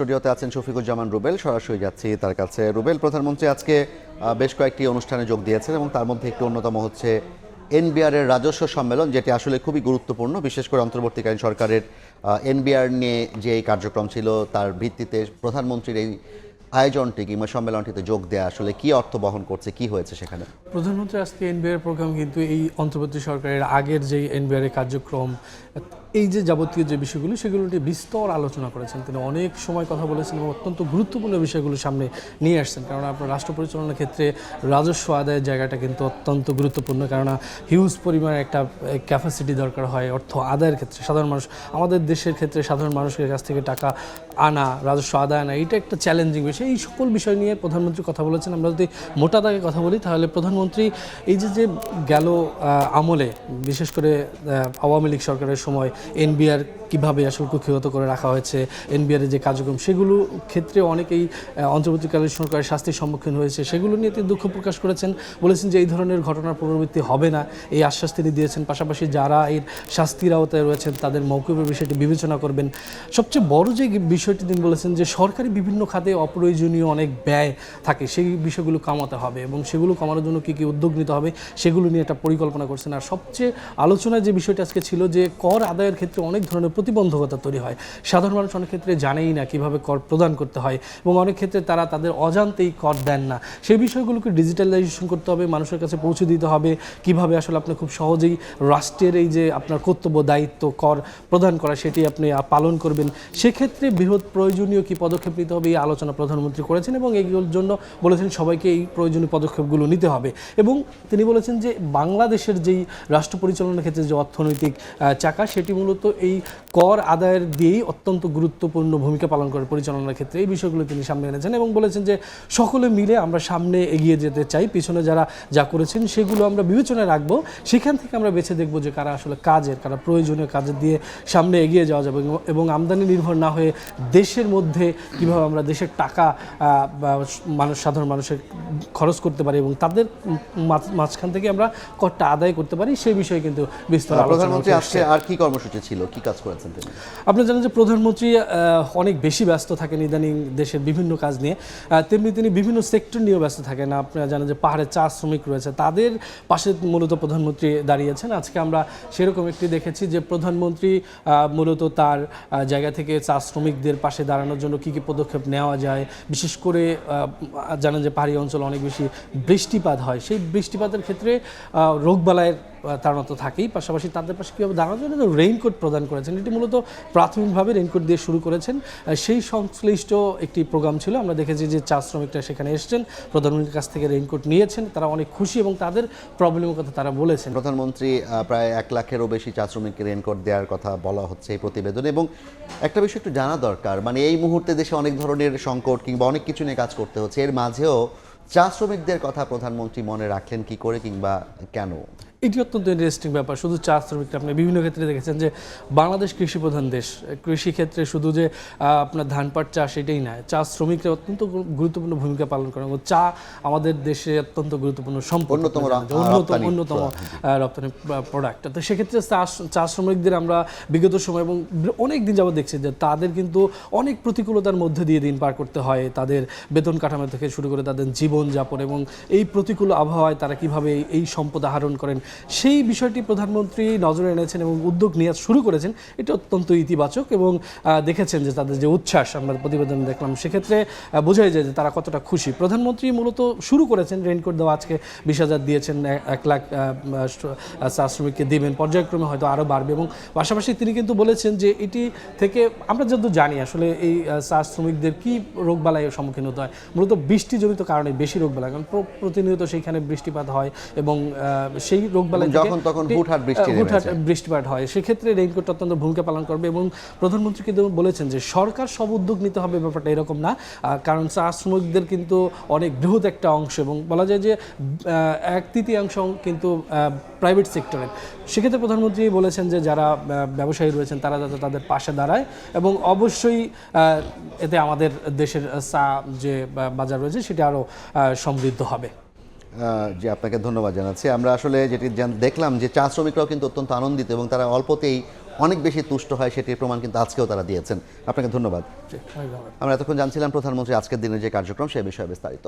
স্টুডিওতে আছেন শফিকুজ্জামান রুবেল। সরাসরি যাচ্ছি তার কাছে। রুবেল, প্রধানমন্ত্রী আজকে বেশ কয়েকটি অনুষ্ঠানে যোগ দিয়েছেন এবং তার মধ্যে একটি অন্যতম হচ্ছে এনবিআর এর রাজস্ব সম্মেলন, যেটি আসলে খুবই গুরুত্বপূর্ণ, বিশেষ করে অন্তর্বর্তীকালীন সরকারের এনবিআর নিয়ে যে এই কার্যক্রম ছিল তার ভিত্তিতে প্রধানমন্ত্রীর এই আয়োজনটি কিংবা সম্মেলনটিতে যোগ দেওয়া আসলে কি অর্থ বহন করছে, কি হয়েছে সেখানে? প্রধানমন্ত্রী আজকে এনবিআর প্রোগ্রাম কিন্তু এই অন্তর্বর্তী সরকারের আগের যে এনবিআর এর কার্যক্রম, এই যে যাবতীয় যে বিষয়গুলো সেগুলো নিয়ে বিস্তর আলোচনা করেছেন। তিনি অনেক সময় কথা বলেছেন এবং অত্যন্ত গুরুত্বপূর্ণ বিষয়গুলো সামনে নিয়ে আসছেন। কারণ আপনার রাষ্ট্র পরিচালনার ক্ষেত্রে রাজস্ব আদায়ের জায়গাটা কিন্তু অত্যন্ত গুরুত্বপূর্ণ, কেননা হিউজ পরিমাণে একটা ক্যাপাসিটি দরকার হয় অর্থ আদায়ের ক্ষেত্রে। সাধারণ মানুষ, আমাদের দেশের ক্ষেত্রে সাধারণ মানুষের কাছ থেকে টাকা আনা, রাজস্ব আদায় আনা, এটা একটা চ্যালেঞ্জিং বিষয়। এই সকল বিষয় নিয়ে প্রধানমন্ত্রী কথা বলেছেন। আমরা যদি মোটা দাগে কথা বলি তাহলে প্রধানমন্ত্রী এই যে গেল আমলে, বিশেষ করে আওয়ামী লীগ সরকারের সময় এনবিআর কীভাবে আসলে কুক্ষিগত করে রাখা হয়েছে, এনবিআরের যে কার্যক্রম সেগুলো ক্ষেত্রে অনেকেই অন্তর্বর্তীকালীন সরকারের শাস্তির সম্মুখীন হয়েছে, সেগুলো নিয়ে তিনি দুঃখ প্রকাশ করেছেন। বলেছেন যে এই ধরনের ঘটনার পুনরাবৃত্তি হবে না, এই আশ্বাস তিনি দিয়েছেন। পাশাপাশি যারা এর শাস্তির আওতায় রয়েছেন তাদের মওকুফের বিষয়টি বিবেচনা করবেন। সবচেয়ে বড় যে বিষয়টি তিনি বলেছেন যে সরকারি বিভিন্ন খাতে অপ্রয়োজনীয় অনেক ব্যয় থাকে, সেই বিষয়গুলো কমাতে হবে এবং সেগুলো কমানোর জন্য কী কী উদ্যোগ নিতে হবে সেগুলো নিয়ে একটা পরিকল্পনা করছেন। আর সবচেয়ে আলোচনায় যে বিষয়টা আজকে ছিল যে কর আদায়ের ক্ষেত্রে অনেক ধরনের প্রতিবন্ধকতা তৈরি হয়। সাধারণ মানুষ অনেক ক্ষেত্রে জানেই না কিভাবে কর প্রদান করতে হয় এবং অনেক ক্ষেত্রে তারা তাদের অজান্তেই কর দেন না। সেই বিষয়গুলোকে ডিজিটালাইজেশন করতে হবে, মানুষের কাছে পৌঁছে দিতে হবে কিভাবে আসলে আপনি খুব সহজেই রাষ্ট্রের এই যে আপনার কর্তব্য দায়িত্ব কর প্রদান করা সেটি আপনি পালন করবেন। সেক্ষেত্রে বৃহৎ প্রয়োজনীয় কী পদক্ষেপ নিতে হবে এই আলোচনা প্রধানমন্ত্রী করেছেন এবং এইগুলোর জন্য বলেছেন সবাইকে এই প্রয়োজনীয় পদক্ষেপগুলো নিতে হবে। এবং তিনি বলেছেন যে বাংলাদেশের যেই রাষ্ট্র পরিচালনার ক্ষেত্রে যে অর্থনৈতিক চাকা, সেটি মূলত এই কর আদায়ের দিয়েই অত্যন্ত গুরুত্বপূর্ণ ভূমিকা পালন করে পরিচালনার ক্ষেত্রে। এই বিষয়গুলো তিনি সামনে এনেছেন এবং বলেছেন যে সকলে মিলে আমরা সামনে এগিয়ে যেতে চাই, পিছনে যারা যা করেছেন সেগুলো আমরা বিবেচনায় রাখবো, সেখান থেকে আমরা বেছে দেখবো যে কারা আসলে কারা প্রয়োজনীয় কাজের দিয়ে সামনে এগিয়ে যাওয়া যাবে এবং আমদানি নির্ভর না হয়ে দেশের মধ্যে কীভাবে আমরা দেশের টাকা সাধারণ মানুষের খরচ করতে পারি এবং তাদের মাঝখান থেকে আমরা করটা আদায় করতে পারি, সেই বিষয়ে কিন্তু বিস্তর আলোচনা। প্রধানমন্ত্রী আজকে আর কি কর্মসূচি ছিল, কি কাজ করেছেন তিনি? আপনি জানেন যে প্রধানমন্ত্রী অনেক বেশি ব্যস্ত থাকেন ইদানিং দেশের বিভিন্ন কাজ নিয়ে, তেমনি তিনি বিভিন্ন সেক্টর নিয়েও ব্যস্ত থাকেন। আপনারা জানেন যে পাহাড়ে চা শ্রমিক রয়েছে, তাদের পাশে মূলত প্রধানমন্ত্রী দাঁড়িয়েছেন। আজকে আমরা সেরকম একটি দেখেছি যে প্রধানমন্ত্রী মূলত তার জায়গা থেকে চা শ্রমিকদের পাশে দাঁড়ানোর জন্য কী কী পদক্ষেপ নেওয়া যায়, বিশেষ করে জানেন যে পাহাড়ি অঞ্চলে অনেক বেশি বৃষ্টিপাত হয়, সেই বৃষ্টিপাতের ক্ষেত্রে রোগবালাইয়ের তাড়না তো থাকেই, পাশাপাশি তাদের পাশে কীভাবে দাঁড়ানোর জন্য রেইনকোট প্রদান করেছেন। এটি মূলত প্রাথমিকভাবে রেইনকোট দিয়ে শুরু করেছেন, সেই সংশ্লিষ্ট একটি প্রোগ্রাম ছিল। আমরা দেখেছি যে চা শ্রমিকরা সেখানে এসেছেন, প্রধানমন্ত্রীর কাছ থেকে রেইনকোট নিয়েছেন, তারা অনেক খুশি এবং তাদের প্রবলেমের কথা তারা বলেছেন। প্রধানমন্ত্রী প্রায় 1 লাখেরও বেশি চা শ্রমিককে রেইনকোট দেওয়ার কথা বলা হচ্ছে এই প্রতিবেদনে। এবং একটা বিষয় একটু জানা দরকার, মানে এই মুহূর্তে দেশে অনেক ধরনের সংকট কিংবা অনেক কিছু নিয়ে কাজ করতে হচ্ছে, এর মাঝেও চা শ্রমিকদের কথা প্রধানমন্ত্রী মনে রাখলেন কি করে কিংবা কেন? এটি অত্যন্ত ইন্টারেস্টিং ব্যাপার। শুধু চা শ্রমিকরা আপনি বিভিন্ন ক্ষেত্রে দেখেছেন যে বাংলাদেশ কৃষি প্রধান দেশ, কৃষি ক্ষেত্রে শুধু যে আপনার ধান পাট চাষ এটাই নয়, চা শ্রমিকরা অত্যন্ত গুরুত্বপূর্ণ ভূমিকা পালন করে এবং চা আমাদের দেশে অত্যন্ত গুরুত্বপূর্ণ সম্পদ, অন্যতম রপ্তানি প্রোডাক্ট। তো সেক্ষেত্রে চা শ্রমিকদের আমরা বিগত সময় এবং অনেক দিন যাবত দেখছি যে তাদের কিন্তু অনেক প্রতিকূলতার মধ্যে দিয়ে দিন পার করতে হয়, তাদের বেতন কাঠামো থেকে শুরু করে তাদের জীবনযাপন এবং এই প্রতিকূল আবহাওয়ায় তারা কীভাবে এই সম্পদ আহরণ করেন, সেই বিষয়টি প্রধানমন্ত্রী নজরে এনেছেন এবং উদ্যোগ নেওয়া শুরু করেছেন। এটা অত্যন্ত ইতিবাচক এবং দেখেছেন যে তাদের যে উচ্ছ্বাস আমরা প্রতিবেদন দেখলাম, সেক্ষেত্রে বোঝাই যায় যে তারা কতটা খুশি। প্রধানমন্ত্রী মূলত শুরু করেছেন রেইনকোট দেওয়া, আজকে 20,000 দিয়েছেন, 1 লাখ চা শ্রমিককে দেবেন, পর্যায়ক্রমে হয়তো আরও বাড়বে। এবং পাশাপাশি তিনি কিন্তু বলেছেন যে এটি থেকে আমরা যতদূর জানি আসলে এই চা শ্রমিকদের কী রোগবালাইয়ের সম্মুখীন হতে হয়, মূলত বৃষ্টিজনিত কারণে বেশি রোগবালাই, কারণ প্রতিনিয়ত সেইখানে বৃষ্টিপাত হয় এবং সেই রোগবালাই যখন তখন হুটহাট বৃষ্টিপাত হয়, সেক্ষেত্রে রেইনকোট অত্যন্ত ভূমিকা পালন করবে। এবং প্রধানমন্ত্রী কিন্তু বলেছেন যে সরকার সব উদ্যোগ নিতে হবে, ব্যাপারটা এরকম না, কারণ চা শ্রমিকদের কিন্তু অনেক বৃহৎ একটা অংশ এবং বলা যায় যে 1/3 কিন্তু প্রাইভেট সেক্টরের। সেক্ষেত্রে প্রধানমন্ত্রী বলেছেন যে যারা ব্যবসায়ী রয়েছেন তারা যাতে তাদের পাশে দাঁড়ায় এবং অবশ্যই এতে আমাদের দেশের চা যে বাজার রয়েছে সেটা আরও সমৃদ্ধ হবে। জি, আপনাকে ধন্যবাদ জানাচ্ছি। আমরা আসলে যেটি দেখলাম যে চা শ্রমিকরাও কিন্তু অত্যন্ত আনন্দিত এবং তারা অল্পতেই অনেক বেশি তুষ্ট হয় সেটির প্রমাণ কিন্তু আজকেও তারা দিয়েছেন। আপনাকে ধন্যবাদ। জি, অনেক ধন্যবাদ। আমরা এতক্ষণ জানছিলাম প্রধানমন্ত্রী আজকের দিনের যে কার্যক্রম সে বিষয়ে বিস্তারিত।